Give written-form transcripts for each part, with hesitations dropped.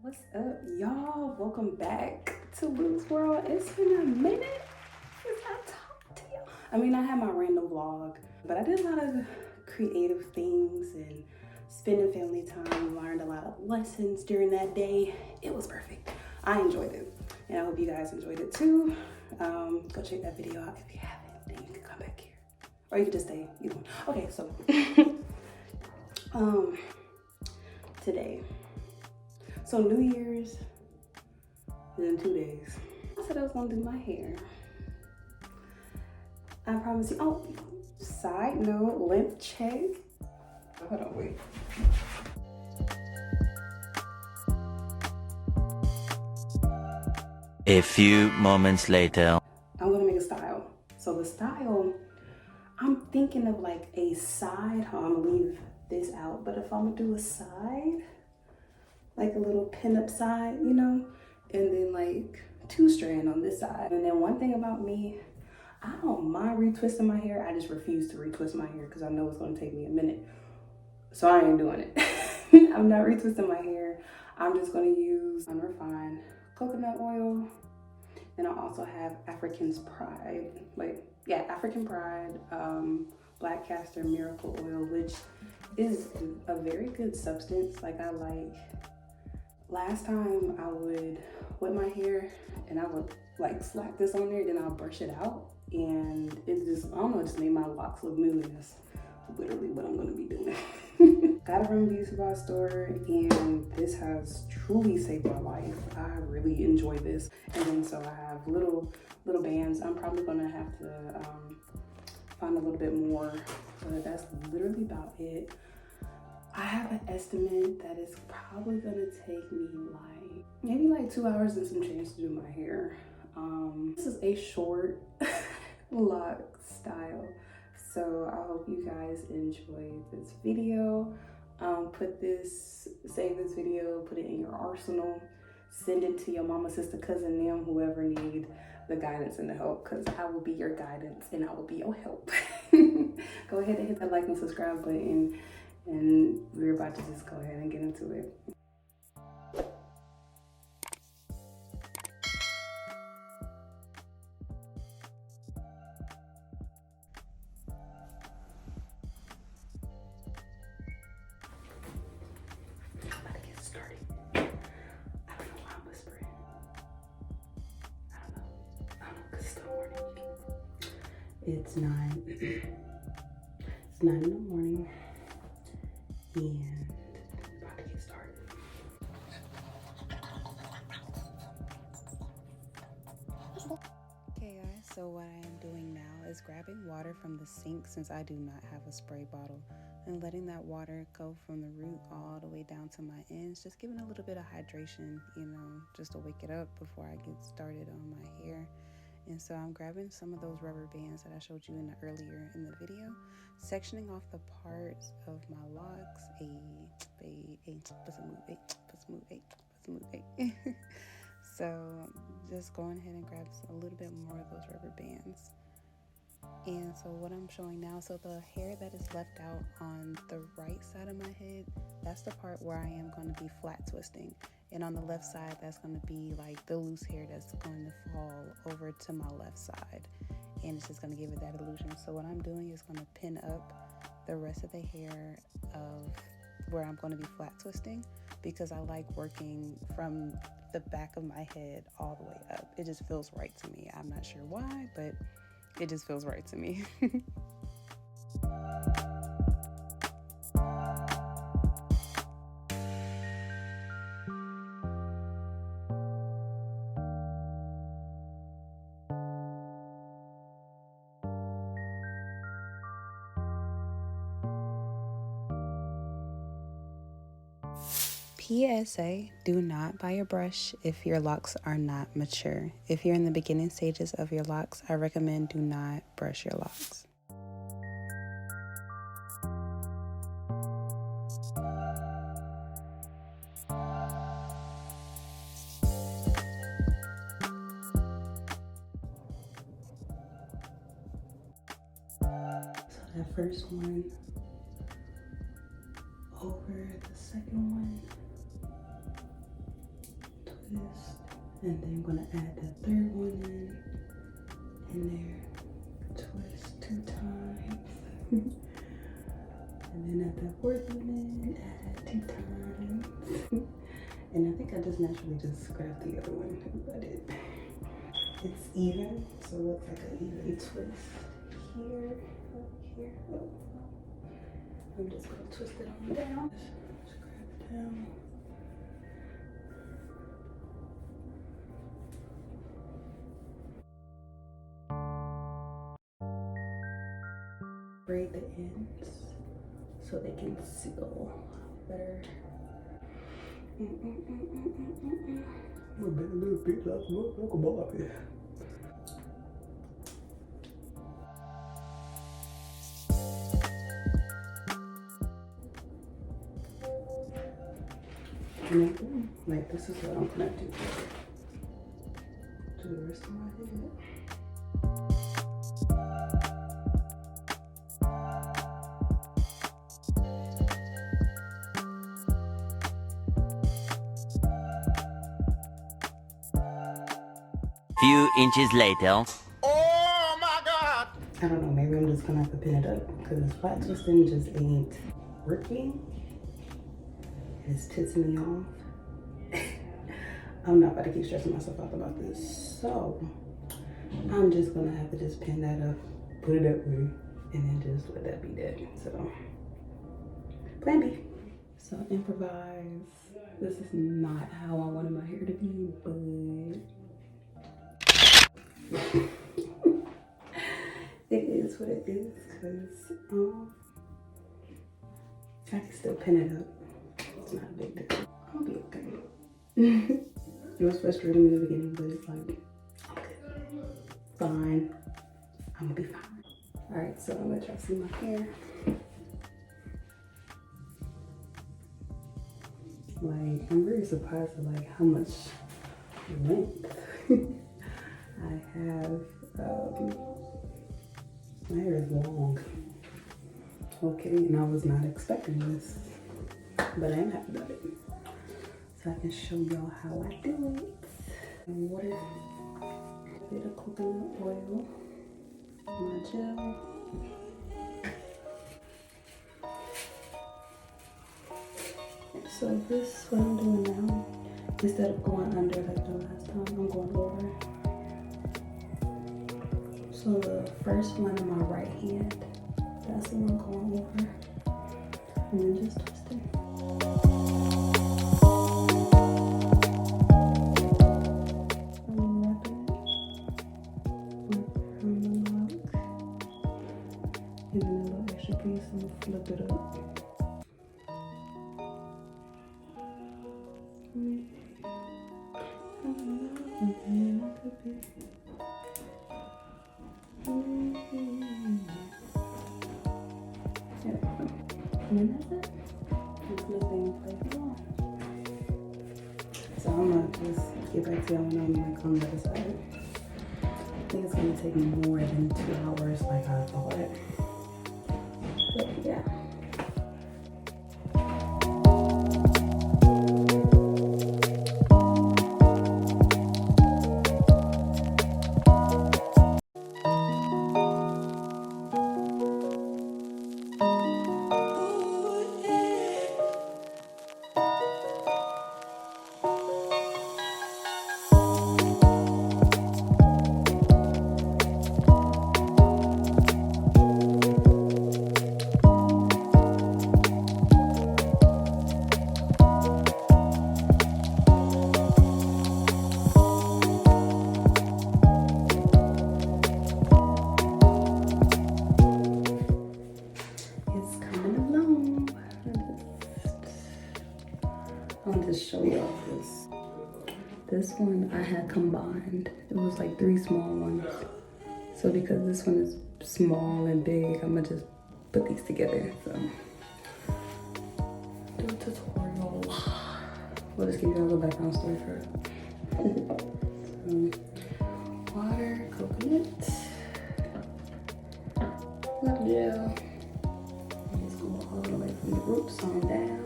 What's up, y'all? Welcome back to Lou's World. It's been a minute since I talked to y'all. I mean, I had my random vlog, but I did a lot of creative things and spending family time, learned a lot of lessons during that day. It was perfect. I enjoyed it, and I hope you guys enjoyed it too. Go check that video out if you haven't, then you can come back here. Or you can just stay, either one. Okay, so, today. So New Year's is in 2 days. I said I was gonna do my hair. I promise you. Oh, side note, length check. Hold on, wait. A few moments later. I'm gonna make a style. So the style, I'm thinking of like a side. I'm gonna leave this out, but if I'm gonna do a side, like a little pin-up side, you know, and then like 2 strand on this side. And then one thing about me, I don't mind retwisting my hair. I just refuse to retwist my hair because I know it's gonna take me a minute. So I ain't doing it. I'm not retwisting my hair. I'm just gonna use unrefined coconut oil. And I also have African Pride, African Pride, black castor miracle oil, which is a very good substance. Like I like. Last time I would wet my hair and I would like slap this on there, then I'll brush it out, and it just, I don't know, it just made my locks look new, and that's literally what I'm gonna be doing. Got it from a beauty supply store, and this has truly saved my life. I really enjoy this. And then so I have little bands. I'm probably gonna have to find a little bit more, but that's literally about it. I have an estimate that it's probably gonna take me like maybe like 2 hours and some change to do my hair. This is a short lock style, so I hope you guys enjoyed this video. Save this video, put it in your arsenal, send it to your mama, sister, cousin, them, whoever need the guidance and the help, because I will be your guidance and I will be your help. Go ahead and hit that like and subscribe button. And we're about to just go ahead and get into it. I'm about to get started. I don't know why I'm whispering. I don't know, because it's the morning. It's 9. It's 9 in the morning. And about to get started. Okay guys, so what I am doing now is grabbing water from the sink, since I do not have a spray bottle, and letting that water go from the root all the way down to my ends, just giving a little bit of hydration, you know, just to wake it up before I get started on my hair. And so I'm grabbing some of those rubber bands that I showed you earlier in the video, sectioning off the parts of my locks. So just going ahead and grab a little bit more of those rubber bands. And so what I'm showing now, so the hair that is left out on the right side of my head, that's the part where I am going to be flat twisting. And on the left side, that's going to be like the loose hair that's going to fall over to my left side. And it's just going to give it that illusion. So what I'm doing is going to pin up the rest of the hair of where I'm going to be flat twisting, because I like working from the back of my head all the way up. It just feels right to me. I'm not sure why, but it just feels right to me. PSA, do not buy a brush if your locks are not mature. If you're in the beginning stages of your locks, I recommend do not brush your locks. So that first one over the second one. Retwist, and then I'm gonna add that third one in there. Twist 2 times. And then at that fourth one in, add 2 times. And I think I just naturally just grabbed the other one, but it's even, so it looks like an even twist here, up here, up. I'm just gonna twist it on down. Just grab it down. Braid the ends so they can seal better. A little bit like a ball here. And then, like, this is what I'm gonna do to the rest of my head. Few inches later. Oh my God! I don't know, maybe I'm just gonna have to pin it up because flat twisting just ain't working. It's pissing me off. I'm not about to keep stressing myself out about this. So I'm just gonna have to just pin that up, put it that way, and then just let that be that. So plan B. So improvise. This is not how I wanted my hair to be, but it is what it is, because I can still pin it up. It's not a big deal. I'll be okay. It was frustrating in the beginning, but it's like, okay, fine. I'm gonna be fine. All right, so I'm gonna try to see my hair. Like, I'm very surprised at like how much length I have. My hair is long. Okay, and I was not expecting this, but I am happy about it. So I can show y'all how I do it. Water, a bit of coconut oil, my gel. So this, what I'm doing now, instead of going under like the last time, I'm going over. So the first one in my right hand, that's the one going over. And then just twisting. I'm wrapping it around the lock. And then a little extra piece, I'm gonna flip it up. And then that's it. It's nothing like that. So I'm gonna just get back to y'all when I'm like on the other side. I think it's gonna take me more than 2 hours like I thought. But yeah. Show y'all this. This one I had combined. It was like 3 small ones. So because this one is small and big, I'm gonna just put these together. So do a tutorial. We'll just give you a little background story first. Water, coconut, lip gel. Just go all the way from the roots on down.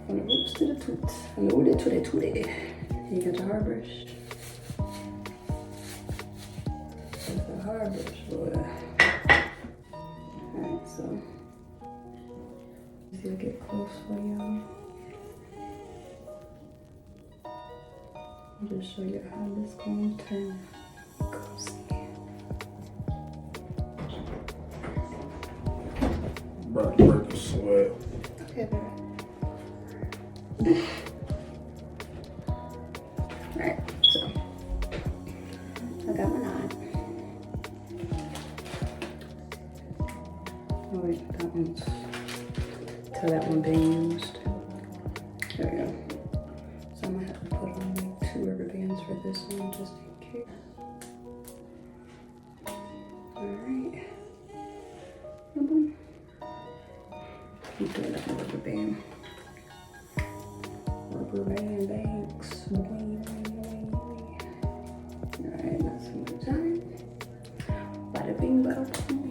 From the roots to the toot. From the woody to the tootie. You got your hard brush. That's the hard brush, boy. Alright, so. Just gonna get close for y'all. I'll just show you how this gonna turn. Go see. About to break a sweat. Okay, baby. Alright, so I got my knot. Oh wait, that one's till that one being used. There we go. So I'm gonna have to put on like 2 rubber bands for this one just in case. Alright. Boom. Keep doing that rubber band. Rubber band banks. Alright, that's some more time. Bada bing, bada boom.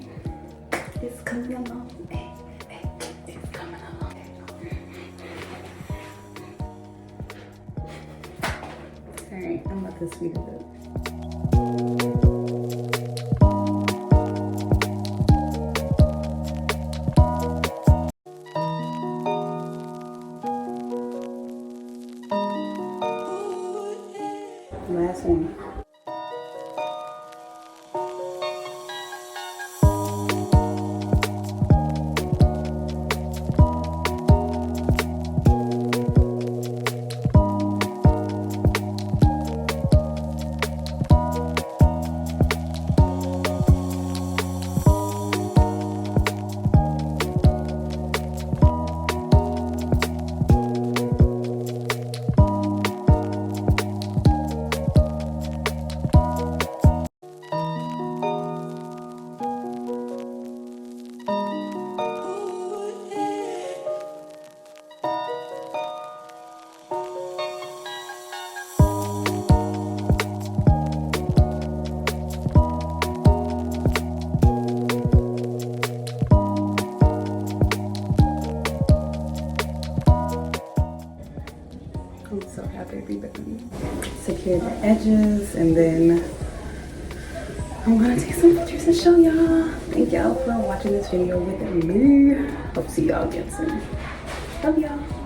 It's coming along. Hey, hey, it's coming along. Alright, I'm about to speed it up. Last one. I'm so happy we secured the edges, and then I'm gonna take some pictures and show y'all. Thank y'all for watching this video with me. Hope to see y'all again soon. Love y'all.